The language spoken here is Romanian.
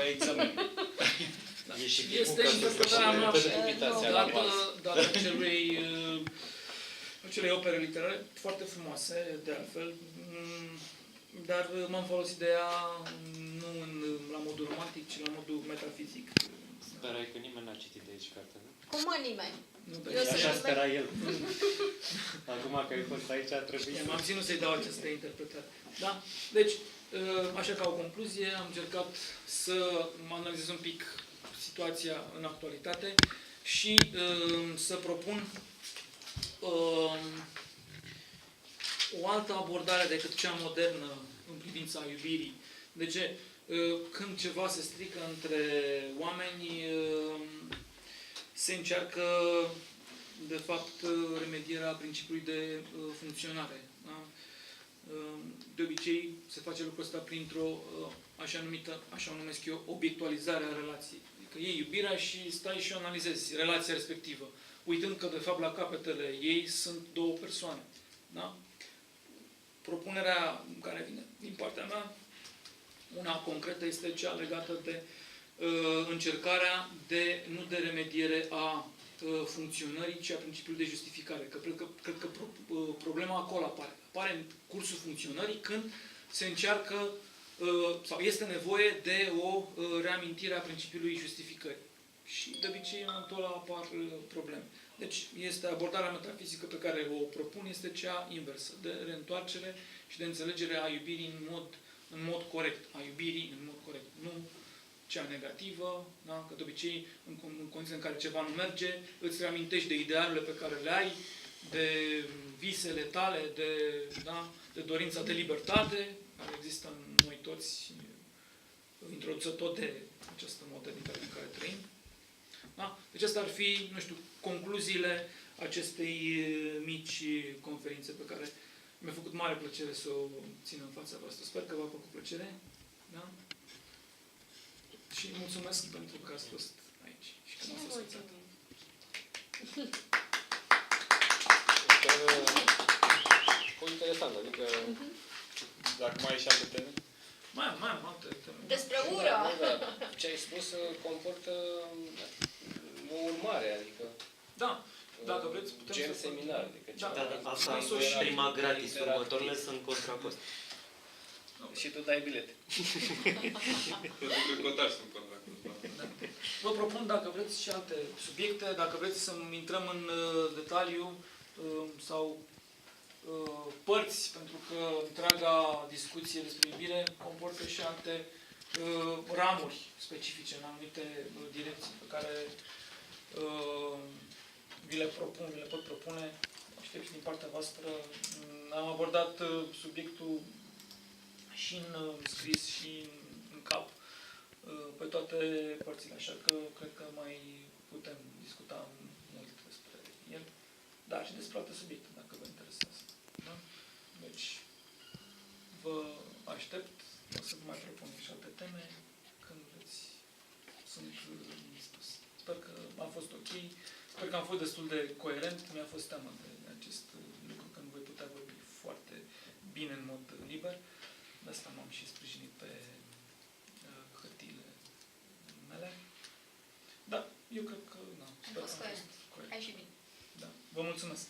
la examen. Este interpretarea mea dată acelei opere literare, foarte frumoase, de altfel, dar m-am folosit de ea nu la modul romantic, ci la modul metafizic. Sperai că nimeni n-a citit de aici cartea, nu? Cum mă nimeni? Așa spera el. Acum că ai fost aici, a trebuit M-am ținut să-i dau această interpretare. Da? Deci, așa ca o concluzie, am încercat să analizez un pic situația în actualitate și să propun o altă abordare decât cea modernă în privința iubirii. De ce? Când ceva se strică între oameni, se încearcă, de fapt, remedierea principiului de funcționare. Da? De obicei, se face lucrul ăsta printr-o așa numită, așa o numesc eu, obiectualizare a relației. Adică iei iubirea și stai și analizezi relația respectivă, uitând că, de fapt, la capetele ei sunt două persoane. Da? Propunerea care vine din partea mea, una concretă, este cea legată de încercarea nu de remediere a funcționării, ci a principiului de justificare. Cred că problema acolo apare. Apare în cursul funcționării când se încearcă sau este nevoie de o reamintire a principiului justificării. Și de obicei în momentul ăla apar probleme. Deci este abordarea metafizică pe care o propun, este cea inversă, de reîntoarcere și de înțelegere a iubirii în mod corect. A iubirii în mod corect. Nu cea negativă, da? Că de obicei, în condiții în care ceva nu merge, îți reamintești de idealurile pe care le ai, de visele tale, de dorința de libertate, care există în noi toți, introdusă tot de această modernitate în care trăim. Da? Deci astea ar fi, nu știu, concluziile acestei mici conferințe pe care mi-a făcut mare plăcere să o țin în fața voastră. Sper că v-a făcut plăcere. Da? Și mulțumesc pentru că ați fost aici și că m-ați ascultat. Foarte interesant, adică dacă mai ai și alte teme? Mai am alte teme. Despre ură! Ce ai spus comportă o urmare, adică da, dacă vreți, putem gen să seminar. Adică asta e prima gratis, următoarele sunt contra cost. Și tu dai bilete. Pentru că cotași sunt contra cost. Vă propun, dacă vreți, și alte subiecte, dacă vreți să intrăm în detaliu sau părți, pentru că întreaga discuție despre iubire comportă și alte ramuri specifice în anumite direcții pe care vi le pot propune. Aștept și din partea voastră. Am abordat subiectul și în scris și în cap pe toate părțile, așa că cred că mai putem discuta mult despre el, dar și despre alte subiecte, dacă vă interesează. Da? Deci, vă aștept, o să vă mai propun și alte teme când vreți. Sunt dispus. Sper că a fost ok. Sper că am fost destul de coerent. Mi-a fost teamă de acest lucru, că nu voi putea vorbi foarte bine în mod liber. De asta m-am și sprijinit pe hârtiile mele. Da, eu cred că, sper că a fost corect. Hai și bine. Da. Vă mulțumesc.